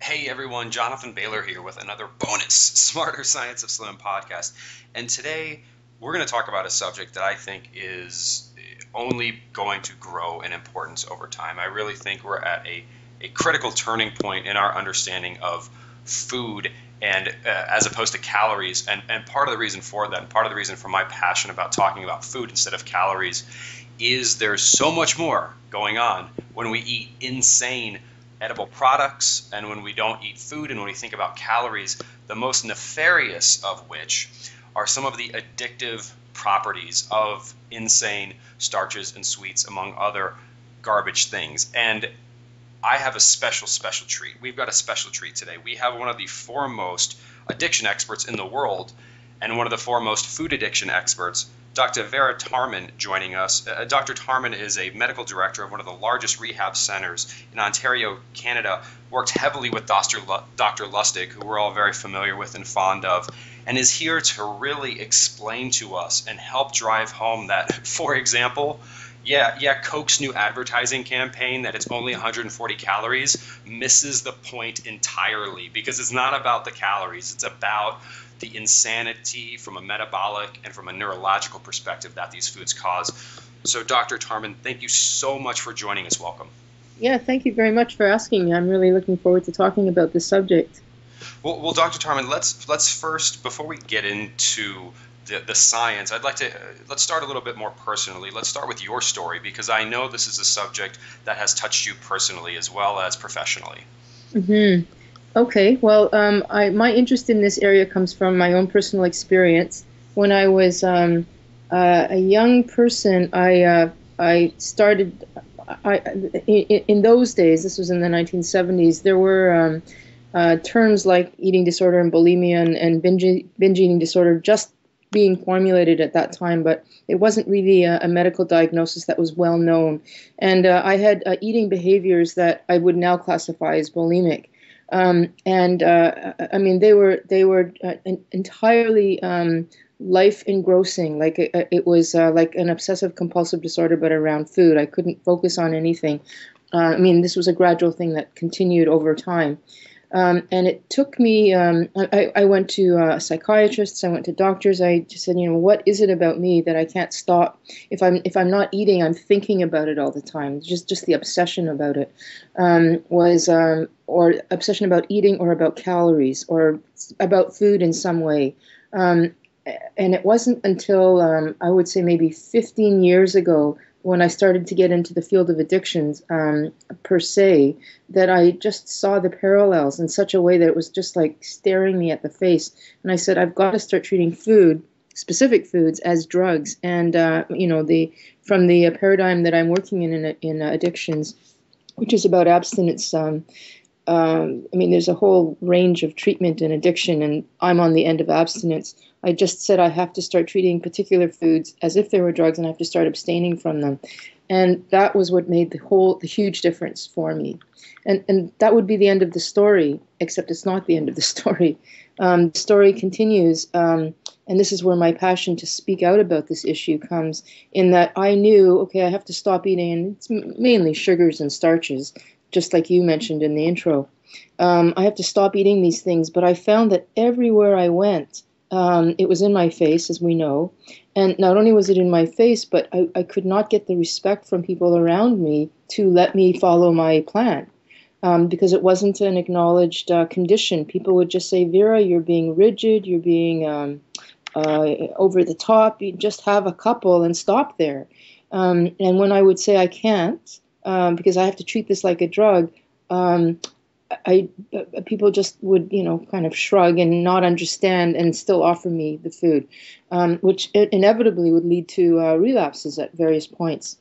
Hey everyone, Jonathan Bailor here with another bonus Smarter Science of Slim podcast. And today we're going to talk about a subject that I think is only going to grow in importance over time. I really think we're at a critical turning point in our understanding of food and as opposed to calories. And part of the reason for that, and part of the reason for my passion about talking about food instead of calories, is there's so much more going on when we eat insane edible products and when we don't eat food, and when we think about calories, the most nefarious of which are some of the addictive properties of insane starches and sweets, among other garbage things. And I have a special treat. We've got a special treat today. We have one of the foremost addiction experts in the world and one of the foremost food addiction experts, Dr. Vera Tarman, joining us. Dr. Tarman is a medical director of one of the largest rehab centers in Ontario, Canada, worked heavily with Dr. Lustig, who we're all very familiar with and fond of, and is here to really explain to us and help drive home that, for example, Coke's new advertising campaign that it's only 140 calories misses the point entirely, because it's not about the calories. It's about the insanity from a metabolic and from a neurological perspective that these foods cause. So Dr. Tarman, thank you so much for joining us. Welcome. Yeah, thank you very much for asking me. I'm really looking forward to talking about this subject. Well, Dr. Tarman, let's first, before we get into the science, I'd like to let's start a little bit more personally. Let's start with your story, because I know this is a subject that has touched you personally as well as professionally. Mm-hmm. Okay, well, my interest in this area comes from my own personal experience. When I was a young person, I started. In those days, this was in the 1970s, there were terms like eating disorder and bulimia and binge eating disorder just being formulated at that time, but it wasn't really a medical diagnosis that was well known. And I had eating behaviors that I would now classify as bulimic. I mean, they were entirely life engrossing. Like it was like an obsessive compulsive disorder, but around food. I couldn't focus on anything. I mean, this was a gradual thing that continued over time. And it took me, I went to psychiatrists, I went to doctors. I just said, what is it about me that I can't stop? If I'm not eating, I'm thinking about it all the time. Just the obsession about it or obsession about eating or about calories or about food in some way. And it wasn't until I would say maybe 15 years ago, when I started to get into the field of addictions per se, that I just saw the parallels in such a way that it was just like staring me at the face. And I said, I've got to start treating food, specific foods, as drugs. And from the paradigm that I'm working in addictions, which is about abstinence. I mean, there's a whole range of treatment in addiction, and I'm on the end of abstinence. I just said I have to start treating particular foods as if they were drugs, and I have to start abstaining from them. And that was what made the huge difference for me. And that would be the end of the story, except it's not the end of the story. The story continues, and this is where my passion to speak out about this issue comes, in that I knew, okay, I have to stop eating, and it's mainly sugars and starches, just like you mentioned in the intro. I have to stop eating these things, but I found that everywhere I went, it was in my face, as we know. And not only was it in my face, but I could not get the respect from people around me to let me follow my plan, because it wasn't an acknowledged condition. People would just say, Vera, you're being rigid, you're being over the top, you just have a couple and stop there. And when I would say I can't, because I have to treat this like a drug, people just would, kind of shrug and not understand and still offer me the food, which inevitably would lead to relapses at various points.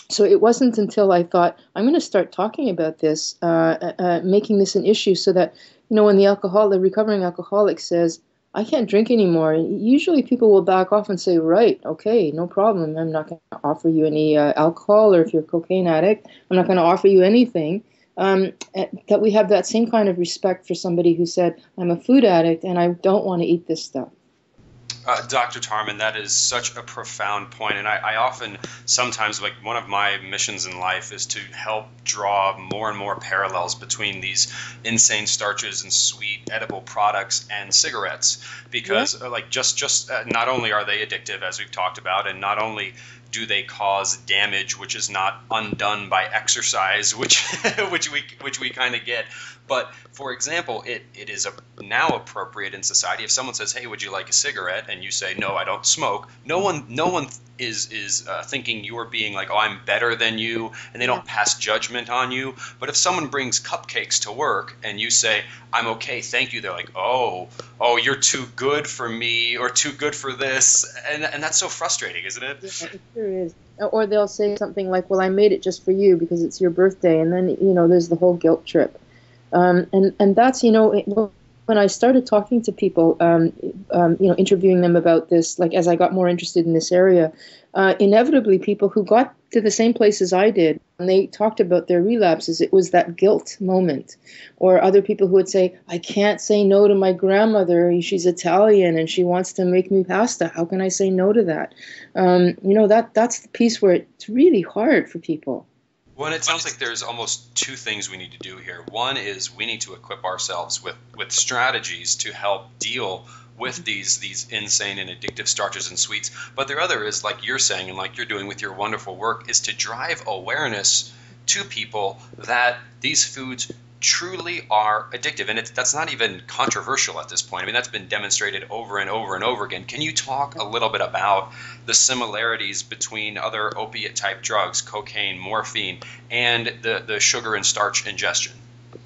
So it wasn't until I thought, I'm going to start talking about this, making this an issue, so that, when the recovering alcoholic says, I can't drink anymore, usually people will back off and say, right, okay, no problem. I'm not going to offer you any alcohol, or if you're a cocaine addict, I'm not going to offer you anything. That we have that same kind of respect for somebody who said, I'm a food addict and I don't want to eat this stuff. Dr. Tarman, that is such a profound point, and I often, sometimes, like one of my missions in life is to help draw more and more parallels between these insane starches and sweet edible products and cigarettes, because like just not only are they addictive, as we've talked about, and not only do they cause damage which is not undone by exercise, which which we kind of get. But for example, it is now appropriate in society if someone says, "Hey, would you like a cigarette?" and you say, "No, I don't smoke." No one is thinking you're being like, "Oh, I'm better than you," and they don't pass judgment on you. But if someone brings cupcakes to work and you say, "I'm okay, thank you," they're like, "Oh, you're too good for me," or "too good for this," and that's so frustrating, isn't it? Yeah, it sure is. Or they'll say something like, "Well, I made it just for you because it's your birthday," and then there's the whole guilt trip. And that's when I started talking to people, interviewing them about this, like as I got more interested in this area, inevitably people who got to the same place as I did, when they talked about their relapses, it was that guilt moment. Or other people who would say, "I can't say no to my grandmother. She's Italian and she wants to make me pasta. How can I say no to that?" That's the piece where it's really hard for people. Well, and it sounds like there's almost two things we need to do here. One is we need to equip ourselves with strategies to help deal with these insane and addictive starches and sweets. But the other is, like you're saying, and like you're doing with your wonderful work, is to drive awareness to people that these foods truly are addictive. And that's not even controversial at this point. I mean, that's been demonstrated over and over and over again. Can you talk a little bit about the similarities between other opiate type drugs, cocaine, morphine, and the sugar and starch ingestion?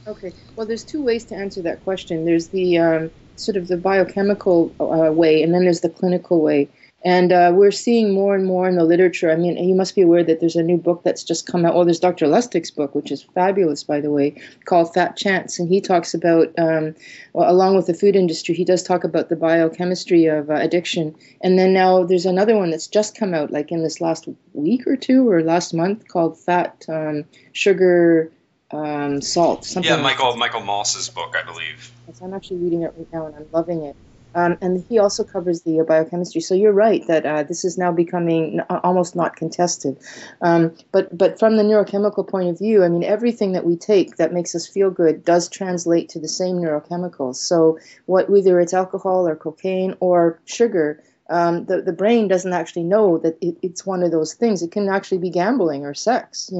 Okay. Well, there's two ways to answer that question. There's the sort of the biochemical way, and then there's the clinical way. And we're seeing more and more in the literature. I mean, you must be aware that there's a new book that's just come out. Well, there's Dr. Lustig's book, which is fabulous, by the way, called Fat Chance. And he talks about, along with the food industry, he does talk about the biochemistry of addiction. And then now there's another one that's just come out, like in this last week or two or last month, called Fat, Sugar, Salt. Something Michael Moss's book, I believe. Yes, I'm actually reading it right now, and I'm loving it. And he also covers the biochemistry. So you're right that this is now becoming almost not contested. But from the neurochemical point of view, I mean, everything that we take that makes us feel good does translate to the same neurochemicals. So whether it's alcohol or cocaine or sugar, the brain doesn't actually know that it's one of those things. It can actually be gambling or sex,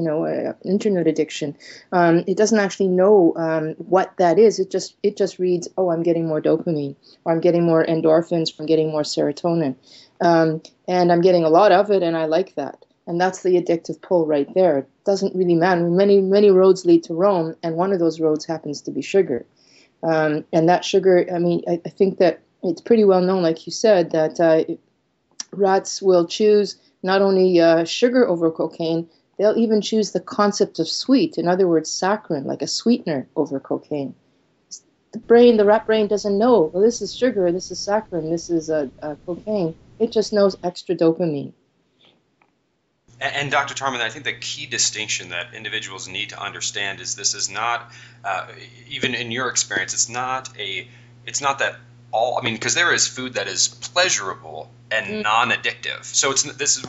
internet addiction. It doesn't actually know what that is. It just reads, "Oh, I'm getting more dopamine, or I'm getting more endorphins, or I'm getting more serotonin, and I'm getting a lot of it, and I like that." And that's the addictive pull right there. It doesn't really matter. Many roads lead to Rome, and one of those roads happens to be sugar. And that sugar, I mean, I think that it's pretty well known, like you said, that rats will choose not only sugar over cocaine, they'll even choose the concept of sweet, in other words, saccharin, like a sweetener over cocaine. The rat brain doesn't know, well, this is sugar, this is saccharin, this is cocaine. It just knows extra dopamine. And Dr. Tarman, I think the key distinction that individuals need to understand is this is not, even in your experience, it's not that because there is food that is pleasurable and non-addictive. So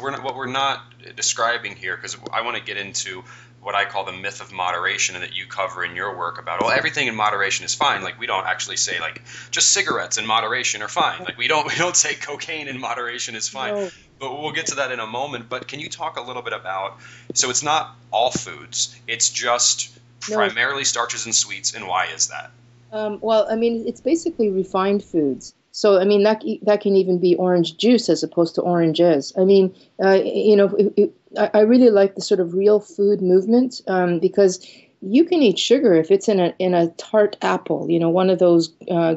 we're not describing here, because I want to get into what I call the myth of moderation, and that you cover in your work about, well, everything in moderation is fine. Like, we don't actually say like just cigarettes in moderation are fine. Like we don't say cocaine in moderation is fine. No. But we'll get to that in a moment. But can you talk a little bit about, so it's not all foods, it's just primarily starches and sweets, and why is that? Well, I mean, it's basically refined foods. So, I mean, that can even be orange juice as opposed to oranges. I mean, I really like the sort of real food movement, because you can eat sugar if it's in a tart apple, one of those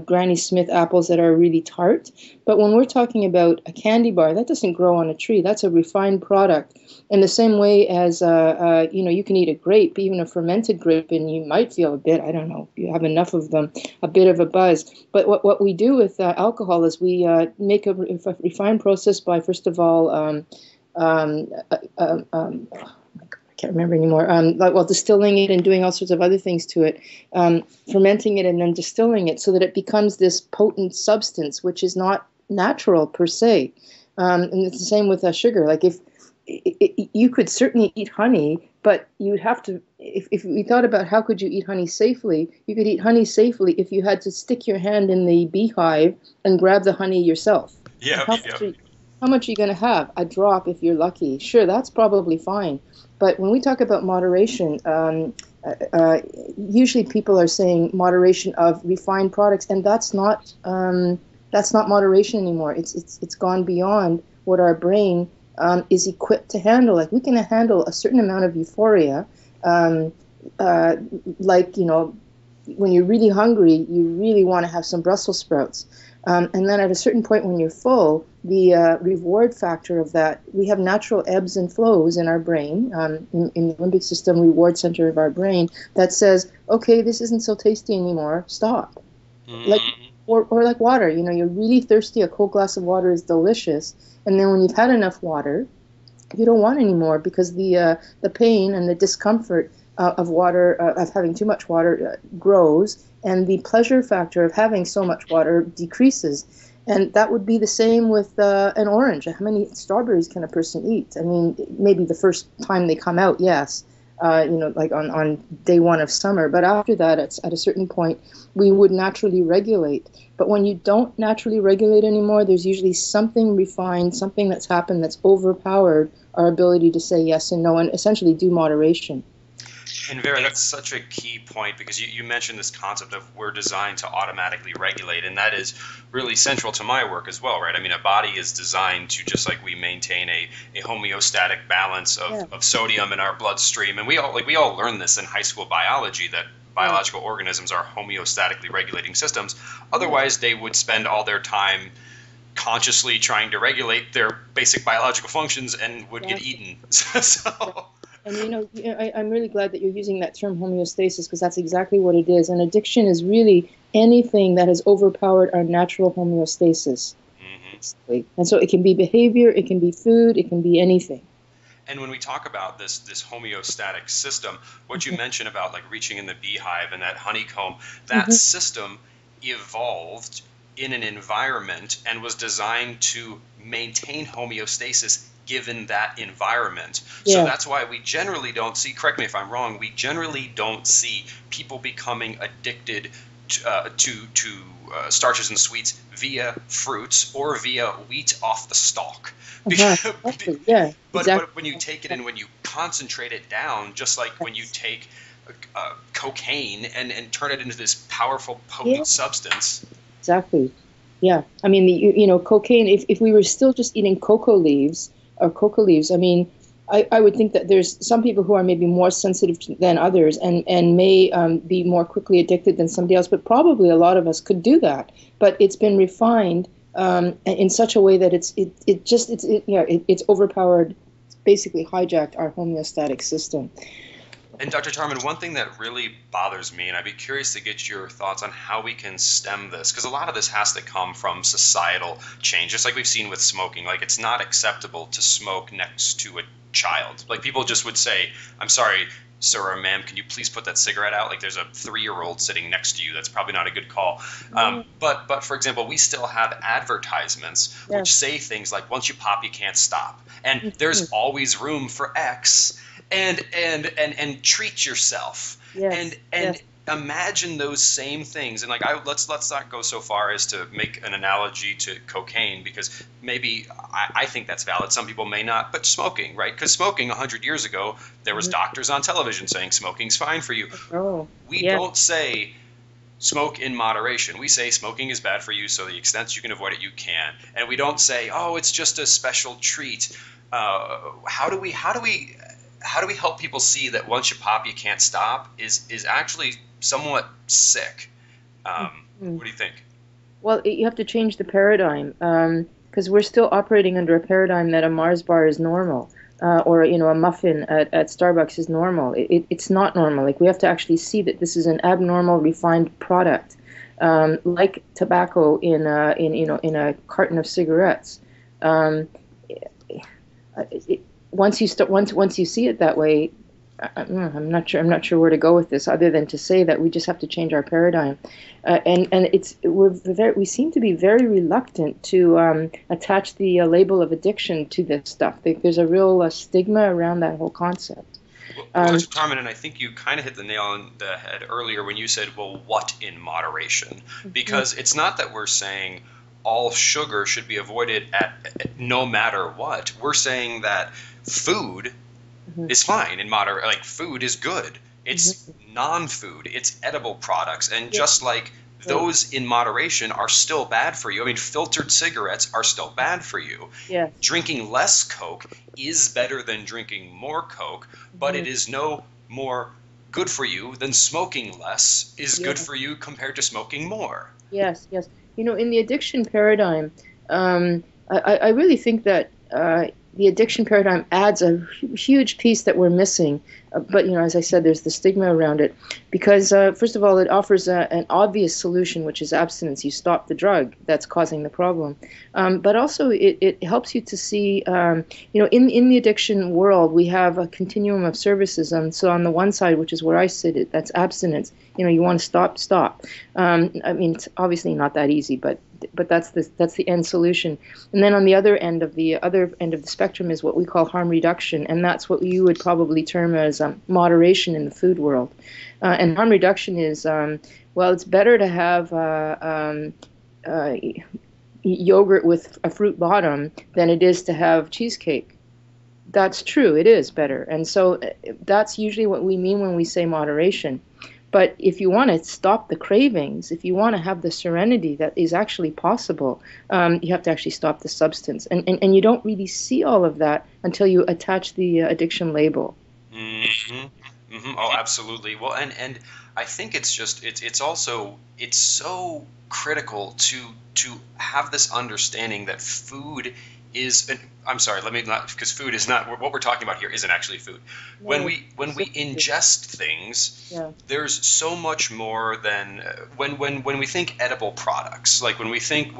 Granny Smith apples that are really tart. But when we're talking about a candy bar, that doesn't grow on a tree. That's a refined product. In the same way as, you can eat a grape, even a fermented grape, and you might feel a bit, I don't know, if you have enough of them, a bit of a buzz. But what we do with alcohol is we make a refined process by, first of all, I can't remember anymore, distilling it and doing all sorts of other things to it, fermenting it and then distilling it so that it becomes this potent substance, which is not natural per se. And it's the same with sugar. Like if you could certainly eat honey, but you'd have to, if we thought about how could you eat honey safely, you could eat honey safely if you had to stick your hand in the beehive and grab the honey yourself. And Yeah, yeah. how much are you going to have? A drop if you're lucky. Sure, that's probably fine. But when we talk about moderation, usually people are saying moderation of refined products, and that's not moderation anymore. It's gone beyond what our brain is equipped to handle. Like we can handle a certain amount of euphoria, like when you're really hungry, you really want to have some Brussels sprouts. And then at a certain point when you're full, the reward factor of that, we have natural ebbs and flows in our brain, in the limbic system reward center of our brain, that says, okay, this isn't so tasty anymore, stop. Like, or like water, you're really thirsty, a cold glass of water is delicious, and then when you've had enough water, you don't want any more because the pain and the discomfort of water, of having too much water, grows, and the pleasure factor of having so much water decreases. And that would be the same with an orange. How many strawberries can a person eat? I mean, maybe the first time they come out, yes, like on day one of summer. But after that, at a certain point, we would naturally regulate. But when you don't naturally regulate anymore, there's usually something refined, something that's happened that's overpowered our ability to say yes and no and essentially do moderation. And Vera, that's such a key point because you mentioned this concept of we're designed to automatically regulate, and that is really central to my work as well, right? I mean, a body is designed to, just like we maintain a homeostatic balance of sodium in our bloodstream, and we all learn this in high school biology, that biological organisms are homeostatically regulating systems. Otherwise, they would spend all their time consciously trying to regulate their basic biological functions and would get eaten. So. And I'm really glad that you're using that term homeostasis, because that's exactly what it is. And addiction is really anything that has overpowered our natural homeostasis. Mm-hmm. And so it can be behavior, it can be food, it can be anything. And when we talk about this homeostatic system, what you mentioned about like reaching in the beehive and that honeycomb, that system evolved in an environment and was designed to maintain homeostasis given that environment. So that's why we generally don't see, correct me if I'm wrong, we generally don't see people becoming addicted to starches and sweets via fruits or via wheat off the stalk. But when you take it and when you concentrate it down, just like when you take cocaine and turn it into this powerful, potent substance. Exactly. Yeah. I mean, cocaine, if we were still just eating cocoa leaves, I mean, I would think that there's some people who are maybe more sensitive than others and may be more quickly addicted than somebody else, but probably a lot of us could do that. But it's been refined in such a way that it's overpowered, it's basically hijacked our homeostatic system. And Dr. Tarman, one thing that really bothers me, and I'd be curious to get your thoughts on how we can stem this, because a lot of this has to come from societal change, just like we've seen with smoking. Like, it's not acceptable to smoke next to a child. Like, people just would say, I'm sorry, sir or ma'am, can you please put that cigarette out? Like, there's a 3-year-old sitting next to you. That's probably not a good call. But for example, we still have advertisements which say things like, once you pop, you can't stop. And there's always room for X. And treat yourself. And imagine those same things. And like, let's not go so far as to make an analogy to cocaine, because maybe I think that's valid. Some people may not. But smoking, right? Because smoking 100 years ago, there was doctors on television saying smoking's fine for you. We don't say smoke in moderation. We say smoking is bad for you, so the extent you can avoid it, you can. And we don't say, oh, it's just a special treat. How do we help people see that once you pop, you can't stop is actually somewhat sick? What do you think? Well, you have to change the paradigm, because we're still operating under a paradigm that a Mars bar is normal, or a muffin at Starbucks is normal. It's not normal. Like, we have to actually see that this is an abnormal, refined product, like tobacco in a carton of cigarettes. Once you see it that way, I'm not sure. I'm not sure where to go with this, other than to say that we just have to change our paradigm, and we seem to be very reluctant to attach the label of addiction to this stuff. There's a real stigma around that whole concept. Well, Dr. Tarman, and I think you kind of hit the nail on the head earlier when you said, well, what in moderation? Because it's not that we're saying all sugar should be avoided at no matter what. We're saying that food is fine in moderate, like food is good. It's non-food, it's edible products. And just like those in moderation are still bad for you. I mean, filtered cigarettes are still bad for you. Yeah. Drinking less Coke is better than drinking more Coke, but it is no more good for you than smoking less is good for you compared to smoking more. Yes, yes. You know, in the addiction paradigm, I really think that the addiction paradigm adds a huge piece that we're missing. But, you know, as I said, there's the stigma around it. Because, first of all, it offers an obvious solution, which is abstinence. You stop the drug that's causing the problem. But also, it helps you to see, you know, in the addiction world, we have a continuum of services. So on the one side, which is where I sit, that's abstinence. You know, you want to stop. I mean, it's obviously not that easy, but that's the end solution. And then on the other end of the spectrum is what we call harm reduction, and that's what you would probably term as moderation in the food world. And harm reduction is, well, it's better to have yogurt with a fruit bottom than it is to have cheesecake. That's true, it is better. And so that's usually what we mean when we say moderation. But if you want to stop the cravings, if you want to have the serenity that is actually possible, you have to actually stop the substance. And you don't really see all of that until you attach the addiction label. Oh, absolutely. Well, and I think it's just it's also it's so critical to have this understanding that food is I'm sorry, let me not, because food is not what we're talking about here isn't actually food. No, When we ingest things, there's so much more than when we think edible products. Like when we think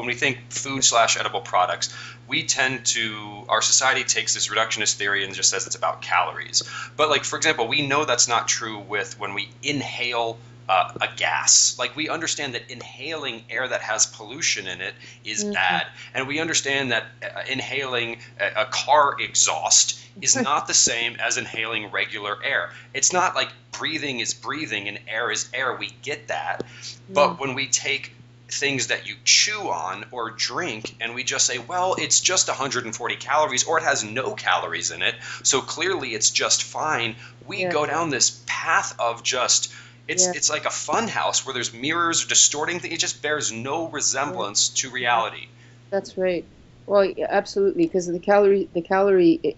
food / edible products, we tend to, our society takes this reductionist theory and just says it's about calories. But like, for example, we know that's not true with when we inhale a gas. Like, we understand that inhaling air that has pollution in it is bad, and we understand that inhaling a car exhaust is not the same as inhaling regular air. It's not like breathing is breathing and air is air. We get that. But when we take things that you chew on or drink and we just say, well, it's just 140 calories, or it has no calories in it, so clearly it's just fine, we go down this path of just it's like a fun house where there's mirrors distorting things. It just bears no resemblance to reality. That's right. Well, yeah, absolutely, because the calorie,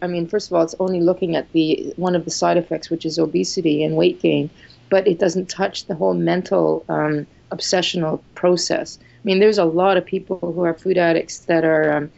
I mean, first of all, it's only looking at one of the side effects, which is obesity and weight gain, but it doesn't touch the whole mental obsessional process. I mean, there's a lot of people who are food addicts that are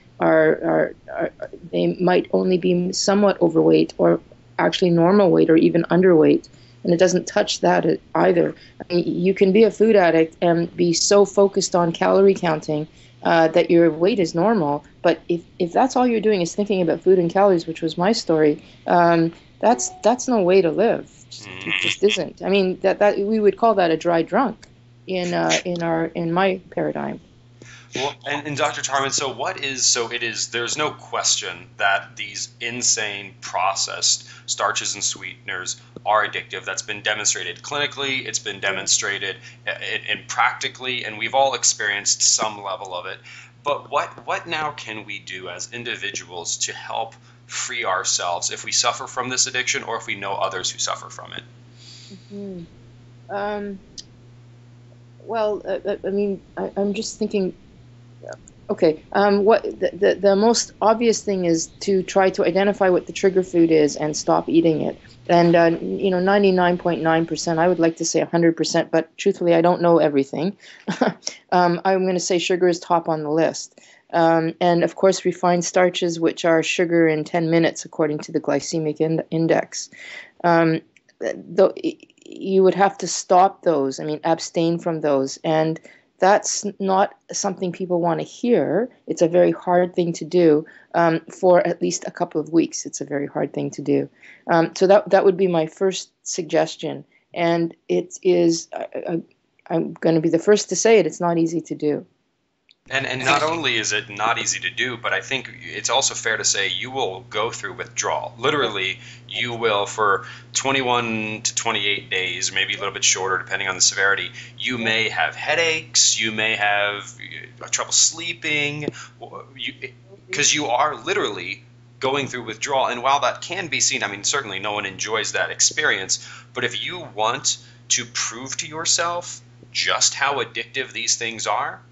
they might only be somewhat overweight or actually normal weight or even underweight. And it doesn't touch that either. I mean, you can be a food addict and be so focused on calorie counting that your weight is normal. But if that's all you're doing is thinking about food and calories, which was my story, that's no way to live. It just isn't. I mean, that we would call that a dry drunk in my paradigm. Well, and Dr. Tarman, there's no question that these insane processed starches and sweeteners are addictive. That's been demonstrated clinically, it's been demonstrated in practically, and we've all experienced some level of it. But what now can we do as individuals to help free ourselves if we suffer from this addiction, or if we know others who suffer from it? Well, I mean, I'm just thinking. Okay, what the most obvious thing is to try to identify what the trigger food is and stop eating it. And 99.9%, I would like to say 100%, but truthfully, I don't know everything. I'm going to say sugar is top on the list. And of course, refined starches, which are sugar in 10 minutes, according to the glycemic index. Though you would have to stop those. I mean, abstain from those. And that's not something people want to hear. It's a very hard thing to do for at least a couple of weeks. It's a very hard thing to do. So that would be my first suggestion. And it is, I'm going to be the first to say it, it's not easy to do. And not only is it not easy to do, but I think it's also fair to say you will go through withdrawal. Literally, you will, for 21 to 28 days, maybe a little bit shorter depending on the severity, you may have headaches, you may have trouble sleeping, because you are literally going through withdrawal. And while that can be seen, I mean, certainly no one enjoys that experience, but if you want to prove to yourself just how addictive these things are,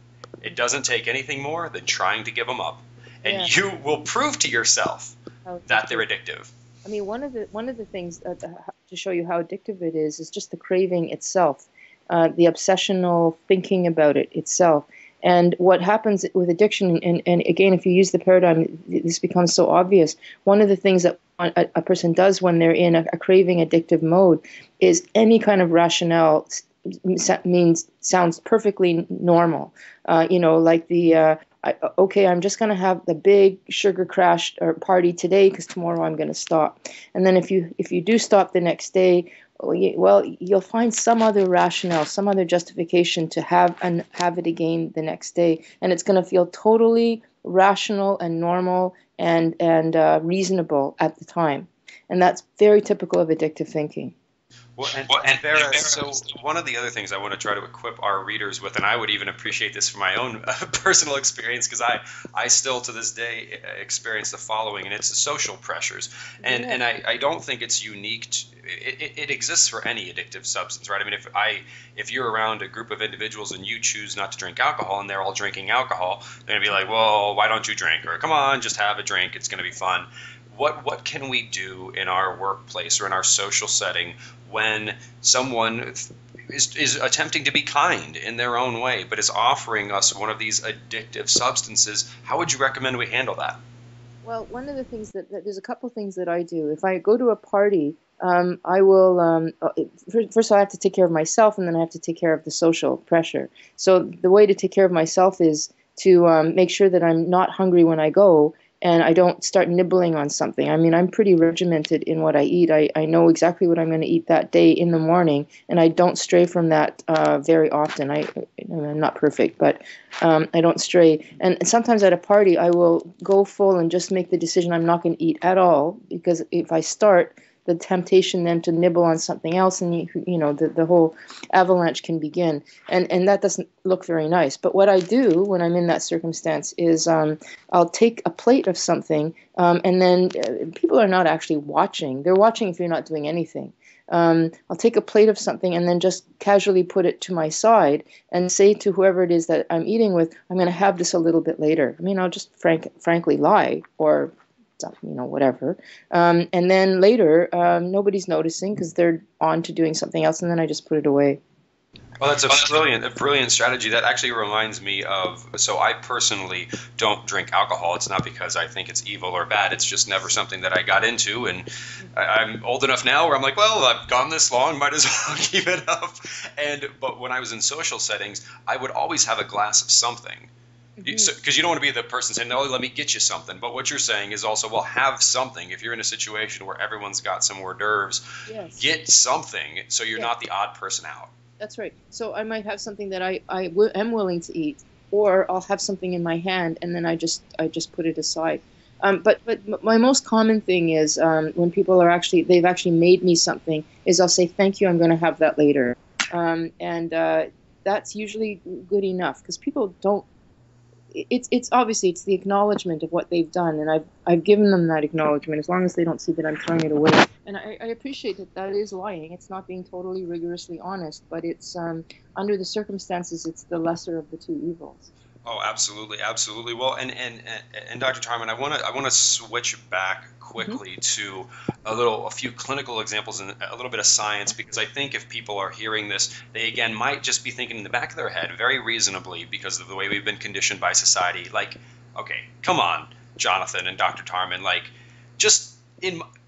it doesn't take anything more than trying to give them up, and you will prove to yourself that they're addictive. I mean, one of the things to show you how addictive it is just the craving itself, the obsessional thinking about it itself. And what happens with addiction, and again, if you use the paradigm, this becomes so obvious. One of the things that a person does when they're in a craving addictive mode is any kind of rationale sounds perfectly normal. Like okay, I'm just going to have the big sugar crash or party today because tomorrow I'm going to stop. And then if you do stop the next day, well, you'll find some other rationale, some other justification to have it again the next day, and it's going to feel totally rational and normal and reasonable at the time. And that's very typical of addictive thinking. Well, and Vera, so one of the other things I want to try to equip our readers with, and I would even appreciate this from my own personal experience, because I still to this day experience the following, and it's the social pressures. And I don't think it's unique. It exists for any addictive substance, right? I mean, if you're around a group of individuals and you choose not to drink alcohol and they're all drinking alcohol, they're going to be like, well, why don't you drink? Or come on, just have a drink. It's going to be fun. What can we do in our workplace or in our social setting when someone is attempting to be kind in their own way, but is offering us one of these addictive substances? How would you recommend we handle that? Well, one of the things that there's a couple things that I do. If I go to a party, I will, first I have to take care of myself, and then I have to take care of the social pressure. So the way to take care of myself is to make sure that I'm not hungry when I go, and I don't start nibbling on something. I mean, I'm pretty regimented in what I eat. I know exactly what I'm going to eat that day in the morning, and I don't stray from that very often. I'm not perfect, but I don't stray. And sometimes at a party, I will go full and just make the decision I'm not going to eat at all, because if I start, the temptation then to nibble on something else, and the whole avalanche can begin, and that doesn't look very nice. But what I do when I'm in that circumstance is I'll take a plate of something, and then people are not actually watching. They're watching if you're not doing anything. I'll take a plate of something and then just casually put it to my side and say to whoever it is that I'm eating with, I'm going to have this a little bit later. I mean, I'll just frankly lie, or whatever. And then later, nobody's noticing because they're on to doing something else, and then I just put it away. Well, that's a brilliant strategy. That actually reminds me of, so I personally don't drink alcohol. It's not because I think it's evil or bad. It's just never something that I got into, and I'm old enough now where I'm like, well, I've gone this long, might as well keep it up. But when I was in social settings, I would always have a glass of something. Because you don't want to be the person saying, no, let me get you something. But what you're saying is also, well, have something. If you're in a situation where everyone's got some hors d'oeuvres, get something so you're not the odd person out. That's right. So I might have something that I am willing to eat, or I'll have something in my hand and then I just put it aside. But my most common thing is when people they've actually made me something, is I'll say, thank you, I'm going to have that later. And that's usually good enough, because people don't. It's obviously it's the acknowledgement of what they've done, and I've given them that acknowledgement, as long as they don't see that I'm throwing it away. And I appreciate that is lying. It's not being totally rigorously honest, but it's under the circumstances, it's the lesser of the two evils. Oh, absolutely, absolutely. Well, and Dr. Tarman, I want to switch back quickly to a few clinical examples and a little bit of science, because I think if people are hearing this, they again might just be thinking in the back of their head, very reasonably, because of the way we've been conditioned by society, like, okay, come on, Jonathan and Dr. Tarman, like, just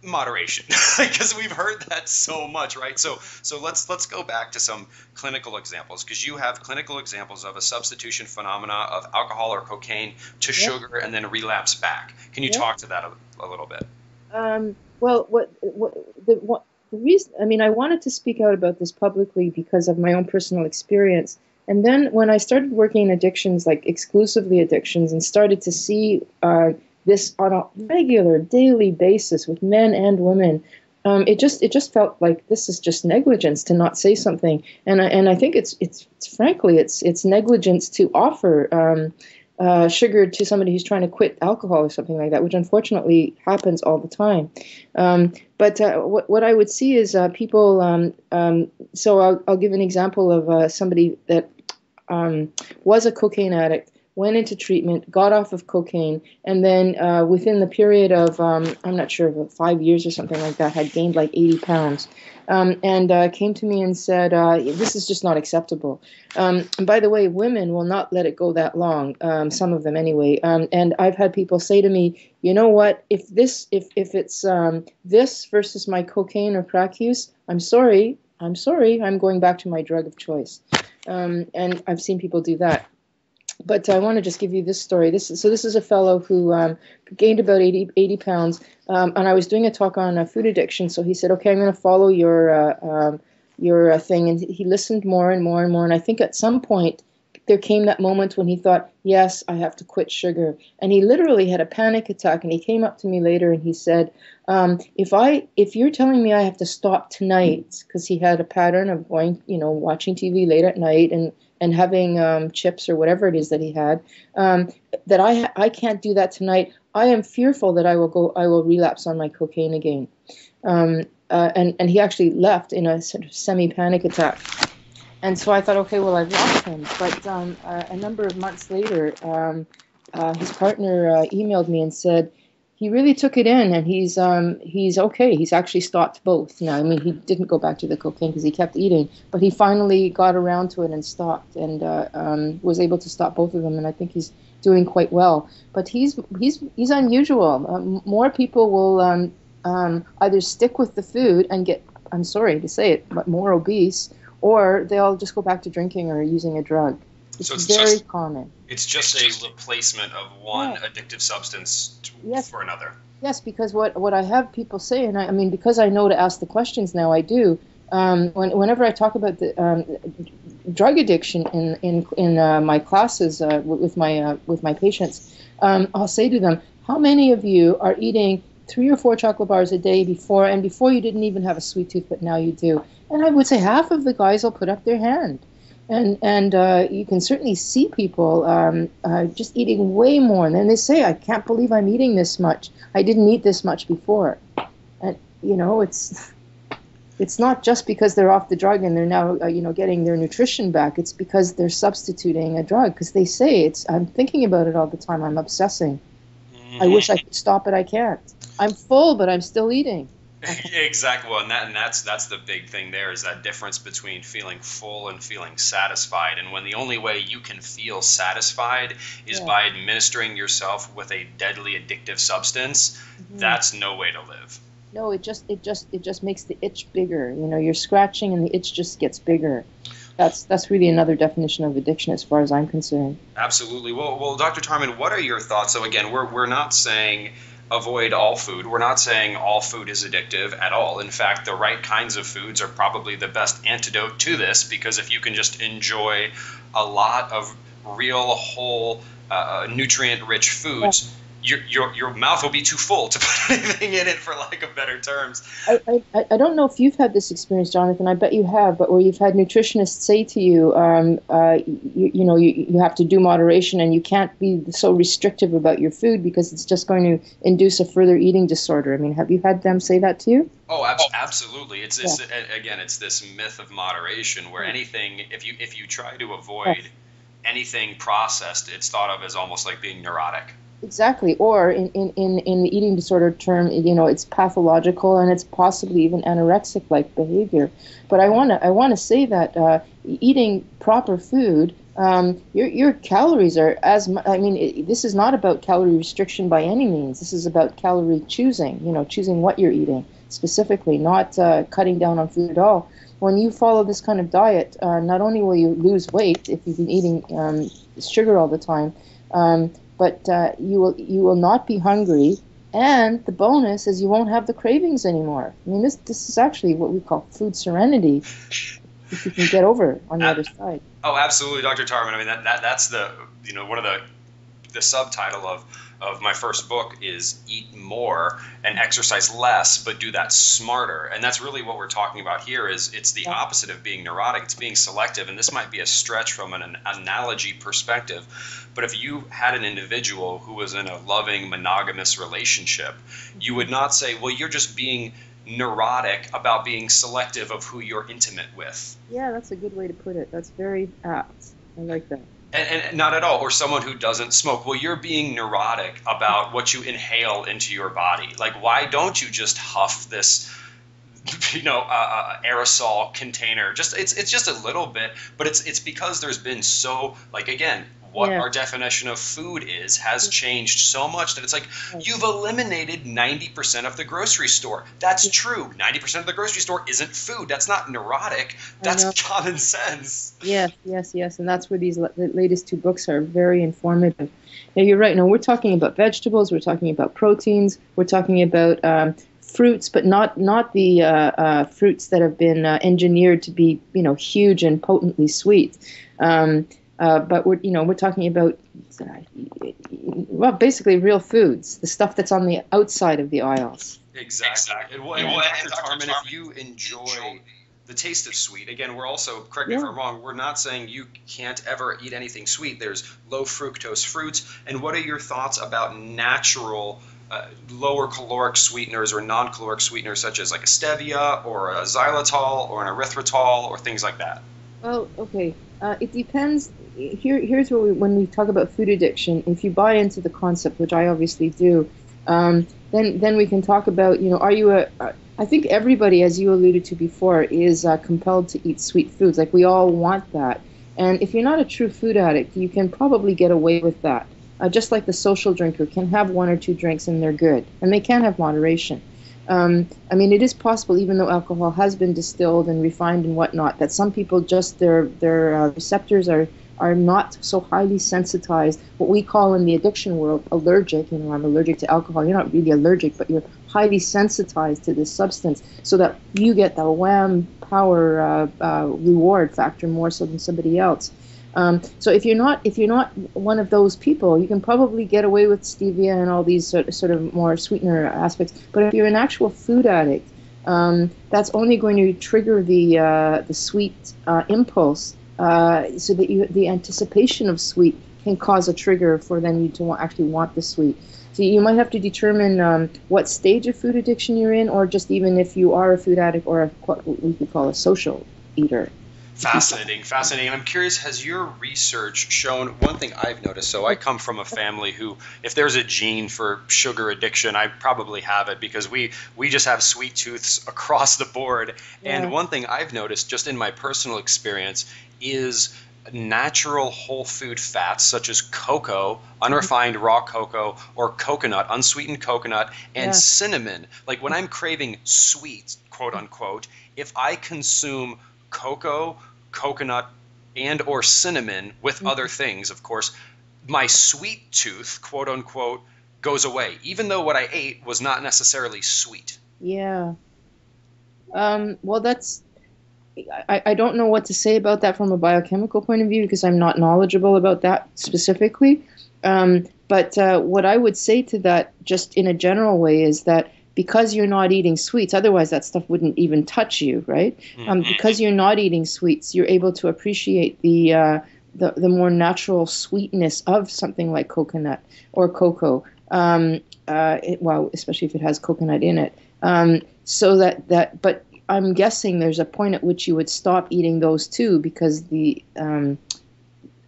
Moderation, because we've heard that so much, right? So let's go back to some clinical examples, because you have clinical examples of a substitution phenomena of alcohol or cocaine to Yep. sugar and then relapse back. Can you Yep. talk to that a little bit? Well, the reason, I mean, I wanted to speak out about this publicly because of my own personal experience. And then when I started working in addictions, like exclusively addictions, and started to see this on a regular, daily basis with men and women, it just felt like this is just negligence to not say something. And I think it's frankly it's negligence to offer. Sugar to somebody who's trying to quit alcohol or something like that, which unfortunately happens all the time. But what I would see is people. So I'll give an example of somebody that was a cocaine addict, went into treatment, got off of cocaine, and then within the period of, I'm not sure, about 5 years or something like that, had gained like 80 pounds. And came to me and said, this is just not acceptable. And by the way, women will not let it go that long, some of them anyway. And I've had people say to me, you know what, if it's this versus my cocaine or crack use, I'm sorry, I'm going back to my drug of choice. And I've seen people do that. But I want to just give you this story. This is a fellow who gained about 80 pounds, and I was doing a talk on food addiction. So he said, "Okay, I'm going to follow your thing." And he listened more and more and more. And I think at some point there came that moment when he thought, "Yes, I have to quit sugar." And he literally had a panic attack. And he came up to me later and he said, "If you're telling me I have to stop tonight," because he had a pattern of going, watching TV late at night and having chips or whatever it is that he had, that I can't do that tonight. I am fearful that I will relapse on my cocaine again. And he actually left in a sort of semi-panic attack. And so I thought, okay, well, I've lost him. But a number of months later, his partner emailed me and said, he really took it in, and he's okay. He's actually stopped both now. I mean, he didn't go back to the cocaine because he kept eating, but he finally got around to it and stopped, and was able to stop both of them. And I think he's doing quite well. But he's unusual. More people will either stick with the food and get, I'm sorry to say it, but more obese, or they'll just go back to drinking or using a drug. It's very common. It's just a replacement of one addictive substance for another. Yes, because what I have people say, and I mean, because I know to ask the questions now, I do. Whenever I talk about the drug addiction in my classes with my patients, I'll say to them, how many of you are eating 3 or 4 chocolate bars a day before you didn't even have a sweet tooth, but now you do? And I would say half of the guys will put up their hand. And you can certainly see people just eating way more. And then they say, I can't believe I'm eating this much. I didn't eat this much before. And, it's not just because they're off the drug and they're now, getting their nutrition back. It's because they're substituting a drug. Because they say, I'm thinking about it all the time. I'm obsessing. I wish I could stop it. I can't. I'm full, but I'm still eating. Exactly. Well, and that's the big thing there, is that difference between feeling full and feeling satisfied. And when the only way you can feel satisfied is by administering yourself with a deadly addictive substance, that's no way to live. No, it just makes the itch bigger. You're scratching and the itch just gets bigger. That's really another definition of addiction as far as I'm concerned. Absolutely. Well, Dr. Tarman, what are your thoughts? So again, we're not saying avoid all food. We're not saying all food is addictive at all. In fact, the right kinds of foods are probably the best antidote to this, because if you can just enjoy a lot of real, whole, nutrient-rich foods, your mouth will be too full to put anything in it, for lack of better terms. I don't know if you've had this experience, Jonathan. I bet you have, but where you've had nutritionists say to you, you have to do moderation and you can't be so restrictive about your food because it's just going to induce a further eating disorder. I mean, have you had them say that to you? Oh, absolutely. It's this myth of moderation where anything, if you try to avoid anything processed, it's thought of as almost like being neurotic. Exactly. Or in the eating disorder term, it's pathological and it's possibly even anorexic-like behavior. But I want to say that eating proper food, your calories are I mean, this is not about calorie restriction by any means. This is about calorie choosing. Choosing what you're eating specifically, not cutting down on food at all. When you follow this kind of diet, not only will you lose weight if you've been eating sugar all the time. But you will not be hungry, and the bonus is you won't have the cravings anymore. I mean, this is actually what we call food serenity, if you can get over on the other side. Oh, absolutely, Dr. Tarman. I mean, that's the one of the subtitle of my first book is Eat More and Exercise Less, but do that smarter. And that's really what we're talking about here. Is it's the opposite of being neurotic. It's being selective. And this might be a stretch from an analogy perspective, but if you had an individual who was in a loving monogamous relationship, you would not say, well, you're just being neurotic about being selective of who you're intimate with. Yeah, that's a good way to put it. That's very apt. I like that. And not at all. Or someone who doesn't smoke. Well, you're being neurotic about what you inhale into your body. Like, why don't you just huff this, aerosol container? It's just a little bit, but it's because there's been so, like, again, what our definition of food has changed so much that it's like you've eliminated 90% of the grocery store. That's true. 90% of the grocery store isn't food. That's not neurotic. That's common sense. Yes. And that's where the latest two books are very informative. Now, you're right. Now, we're talking about vegetables. We're talking about proteins. We're talking about fruits, but not the fruits that have been engineered to be, huge and potently sweet. But we're talking about basically real foods, the stuff that's on the outside of the aisles. Exactly. And Dr. Tarman, if you enjoy the taste of sweet, again, we're also, correct me if I'm wrong, we're not saying you can't ever eat anything sweet. There's low fructose fruits. And what are your thoughts about natural lower caloric sweeteners or non-caloric sweeteners such as like a stevia or a xylitol or an erythritol or things like that? Well, okay. It depends. Here's where when we talk about food addiction, if you buy into the concept, which I obviously do, then we can talk about, are you I think everybody, as you alluded to before, is compelled to eat sweet foods. Like, we all want that. And if you're not a true food addict, you can probably get away with that. Just like the social drinker can have one or two drinks and they're good. And they can have moderation. I mean, it is possible, even though alcohol has been distilled and refined and whatnot, that some people just their receptors are not so highly sensitized. What we call in the addiction world allergic. I'm allergic to alcohol. You're not really allergic, but you're highly sensitized to this substance, so that you get the wham power reward factor more so than somebody else. So if you're not one of those people, you can probably get away with stevia and all these sort of more sweetener aspects. But if you're an actual food addict, that's only going to trigger the sweet impulse, so that the anticipation of sweet can cause a trigger for then you to actually want the sweet. So you might have to determine what stage of food addiction you're in, or just even if you are a food addict or what we could call a social eater. Fascinating. And I'm curious, has your research shown one thing I've noticed? So I come from a family who, if there's a gene for sugar addiction, I probably have it, because we just have sweet tooths across the board. Yeah. And one thing I've noticed just in my personal experience is natural whole food fats such as cocoa, unrefined raw cocoa, or coconut, unsweetened coconut, and cinnamon. Like, when I'm craving sweet, quote unquote, if I consume cocoa, coconut, and or cinnamon with other things, of course, my sweet tooth, quote unquote, goes away, even though what I ate was not necessarily sweet. Yeah. Well, I don't know what to say about that from a biochemical point of view, because I'm not knowledgeable about that specifically. But what I would say to that, just in a general way, is that because you're not eating sweets, otherwise that stuff wouldn't even touch you, right? Because you're not eating sweets, you're able to appreciate the more natural sweetness of something like coconut or cocoa. Well, especially if it has coconut in it. But I'm guessing there's a point at which you would stop eating those too, because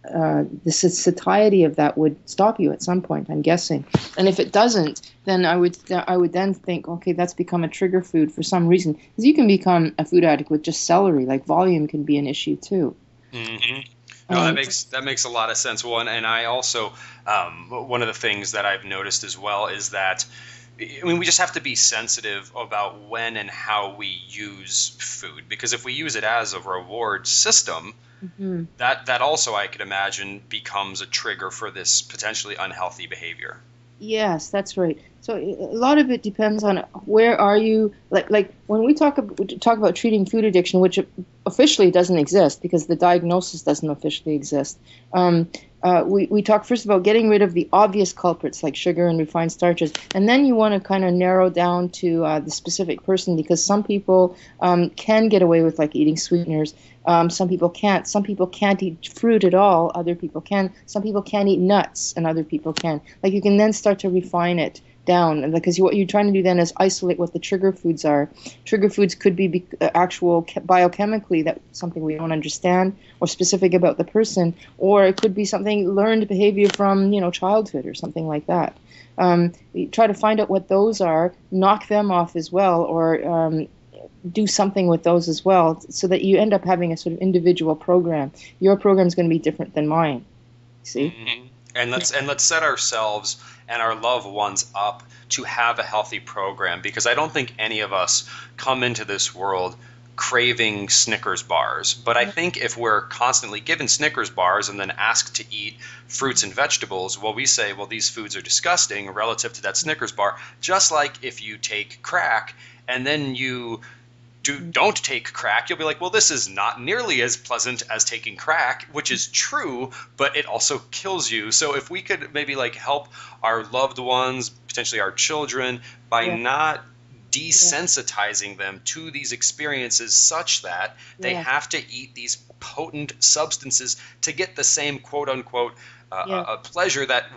the satiety of that would stop you at some point, I'm guessing. And if it doesn't, then I would then think, okay, that's become a trigger food for some reason. Because you can become a food addict with just celery. Like volume can be an issue too. Mm-hmm. No, that makes a lot of sense. Well, and I also one of the things that I've noticed as well is that, I mean, we just have to be sensitive about when and how we use food, because if we use it as a reward system, Mm-hmm. that also, I could imagine, becomes a trigger for this potentially unhealthy behavior. Yes, that's right. So a lot of it depends on where are you. Like when we talk about treating food addiction, which officially doesn't exist because the diagnosis doesn't officially exist. We talk first about getting rid of the obvious culprits like sugar and refined starches, and then you want to kind of narrow down to the specific person, because some people can get away with like eating sweeteners. Some people can't. Some people can't eat fruit at all. Other people can. Some people can't eat nuts, and other people can. Like you can then start to refine it down, because what you're trying to do then is isolate what the trigger foods are. Trigger foods could be actual biochemically that something we don't understand or specific about the person, or it could be something learned behavior from childhood or something like that. We try to find out what those are, knock them off as well, or do something with those as well, so that you end up having a sort of individual program. Your program is going to be different than mine. See? Mm-hmm. And let's set ourselves and our loved ones up to have a healthy program, because I don't think any of us come into this world craving Snickers bars. But I think if we're constantly given Snickers bars and then asked to eat fruits and vegetables, well, we say, well, these foods are disgusting relative to that Snickers bar. Just like if you take crack and then you don't take crack, you'll be like, well, this is not nearly as pleasant as taking crack, which is true, but it also kills you. So if we could maybe like help our loved ones, potentially our children, by not desensitizing them to these experiences such that they have to eat these potent substances to get the same quote unquote a pleasure that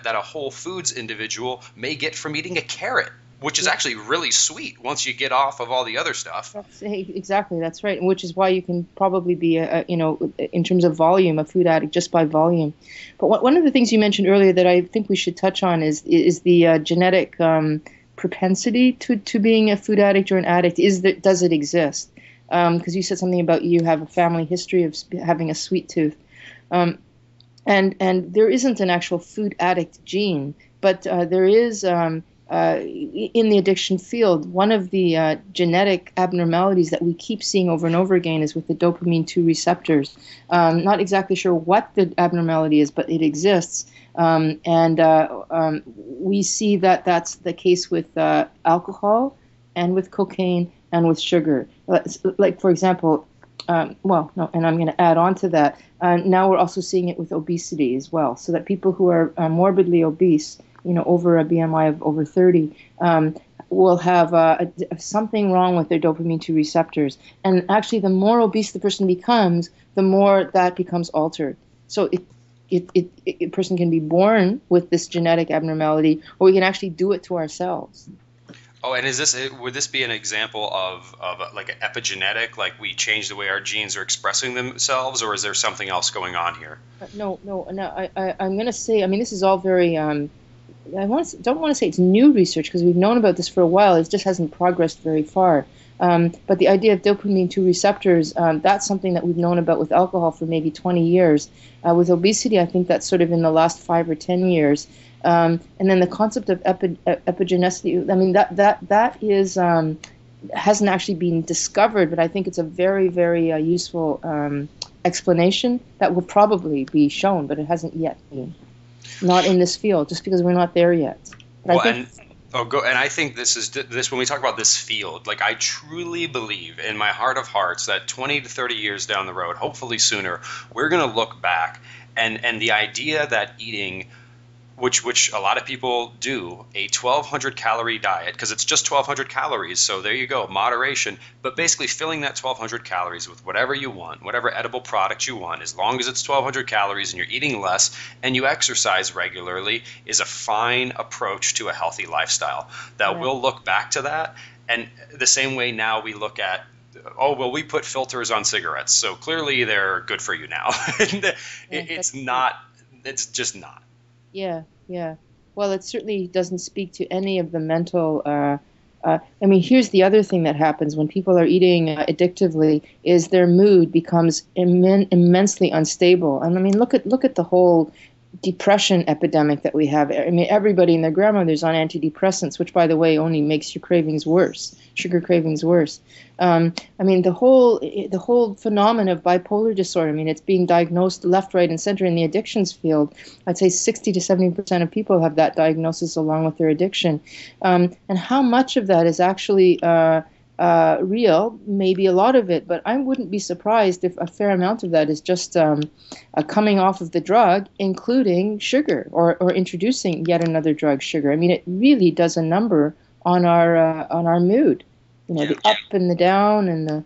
a Whole Foods individual may get from eating a carrot, which is actually really sweet once you get off of all the other stuff. Exactly, that's right. Which is why you can probably be, in terms of volume, a food addict just by volume. But one of the things you mentioned earlier that I think we should touch on is the genetic propensity to being a food addict or an addict. Does it exist? Because you said something about you have a family history of having a sweet tooth. And there isn't an actual food addict gene, but there is... in the addiction field, one of the genetic abnormalities that we keep seeing over and over again is with the dopamine 2 receptors. Not exactly sure what the abnormality is, but it exists. We see that that's the case with alcohol and with cocaine and with sugar. Like, for example, and I'm going to add on to that. Now we're also seeing it with obesity as well, so that people who are morbidly obese, over a BMI of over 30, will have something wrong with their dopamine 2 receptors. And actually, the more obese the person becomes, the more that becomes altered. So a person can be born with this genetic abnormality, or we can actually do it to ourselves. Oh, and would this be an example of like an epigenetic, like we change the way our genes are expressing themselves, or is there something else going on here? No. I'm going to say, this is all very... don't want to say it's new research, because we've known about this for a while. It just hasn't progressed very far. But the idea of dopamine 2 receptors, that's something that we've known about with alcohol for maybe 20 years. With obesity, I think that's sort of in the last 5 or 10 years. And then the concept of epigenicity, that is hasn't actually been discovered, but I think it's a very, very useful explanation that will probably be shown, but it hasn't yet been. Not in this field, just because we're not there yet. But I think this when we talk about this field, like I truly believe in my heart of hearts that 20 to 30 years down the road, hopefully sooner, we're going to look back and the idea that eating, which a lot of people do, a 1,200 calorie diet, because it's just 1,200 calories, so there you go, moderation, but basically filling that 1,200 calories with whatever you want, whatever edible product you want, as long as it's 1,200 calories and you're eating less and you exercise regularly, is a fine approach to a healthy lifestyle. That we'll look back to that, and the same way now we look at oh, well, we put filters on cigarettes, so clearly they're good for you now. Yeah, It's that's true. not, it's just not. Yeah, yeah. Well, it certainly doesn't speak to any of the mental. I mean, here's the other thing that happens when people are eating addictively is their mood becomes immensely unstable. And I mean, look at the whole depression epidemic that we have. I mean, everybody and their grandmother's on antidepressants, which, by the way, only makes your cravings worse, sugar cravings worse. I mean, the whole phenomenon of bipolar disorder. I mean, it's being diagnosed left, right, and center in the addictions field. I'd say 60 to 70% of people have that diagnosis along with their addiction. And how much of that is actually real? Maybe a lot of it, but I wouldn't be surprised if a fair amount of that is just coming off of the drug, including sugar or introducing yet another drug, sugar. I mean, it really does a number on our mood. You know, Yeah. the up and the down and the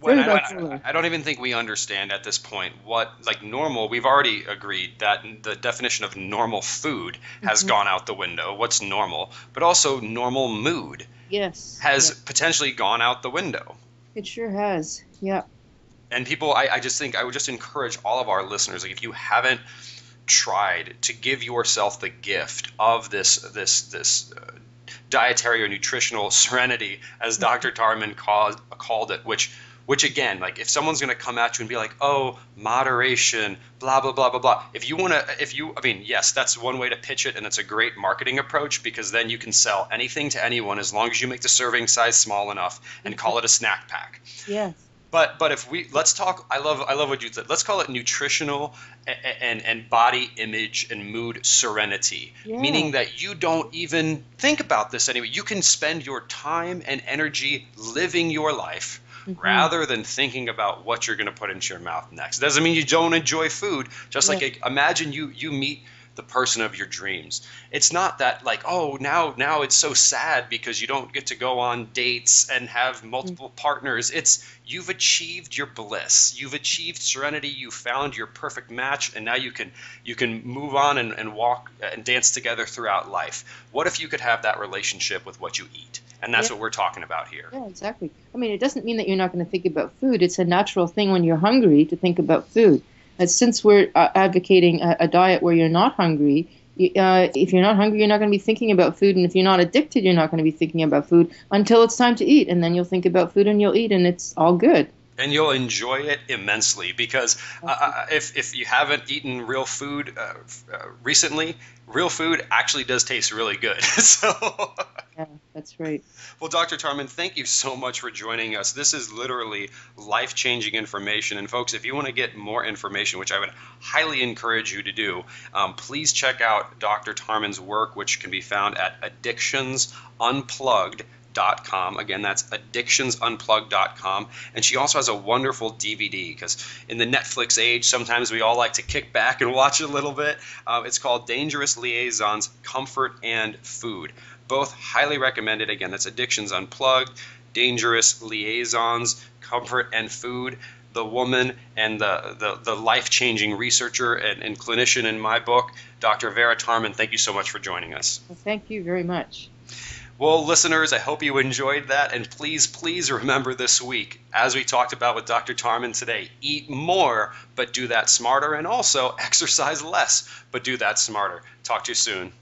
Well, very I, bipolar. I don't even think we understand at this point what, like, normal. We've already agreed that the definition of normal food has Hmm. gone out the window. What's normal? But also normal mood Yes, has yeah, potentially gone out the window. it sure has. Yeah. And people, I just think I would just encourage all of our listeners, like, if you haven't tried to give yourself the gift of this dietary or nutritional serenity, as Dr. Tarman called it, which again, like, if someone's going to come at you and be like, oh, moderation, blah blah blah blah blah. I mean, yes, that's one way to pitch it, and it's a great marketing approach, because then you can sell anything to anyone as long as you make the serving size small enough and call it a snack pack. Yes. But if we let's talk, I love what you said. Let's call it nutritional and body image and mood serenity, Yeah. meaning that you don't even think about this anyway. You can spend your time and energy living your life Hmm. rather than thinking about what you're going to put into your mouth next. It doesn't mean you don't enjoy food. Just Yeah. like, imagine you meet the person of your dreams. It's not that, like, oh, now it's so sad because you don't get to go on dates and have multiple partners. It's, you've achieved your bliss. You've achieved serenity. You found your perfect match, and now you can move on and walk and dance together throughout life. What if you could have that relationship with what you eat? And that's Yeah. what we're talking about here. Yeah, exactly. I mean, it doesn't mean that you're not going to think about food. It's a natural thing when you're hungry to think about food. And since we're advocating a diet where you're not hungry, if you're not hungry, you're not going to be thinking about food. And if you're not addicted, you're not going to be thinking about food until it's time to eat. And then you'll think about food and you'll eat, and it's all good. And you'll enjoy it immensely, because if you haven't eaten real food recently, real food actually does taste really good. So, Yeah, that's right. well, Dr. Tarman, thank you so much for joining us. This is literally life-changing information. And folks, if you want to get more information, which I would highly encourage you to do, please check out Dr. Tarman's work, which can be found at addictionsunplugged.com. Again, that's addictionsunplugged.com. And she also has a wonderful DVD, because in the Netflix age, sometimes we all like to kick back and watch a little bit. It's called Dangerous Liaisons, Comfort and Food. Both highly recommended. Again, that's Addictions Unplugged, Dangerous Liaisons, Comfort and Food. The woman and the life-changing researcher and clinician in my book, Dr. Vera Tarman, thank you so much for joining us. Well, thank you very much. Well, listeners, I hope you enjoyed that. And please, please remember this week, as we talked about with Dr. Tarman today, eat more, but do that smarter. And also exercise less, but do that smarter. Talk to you soon.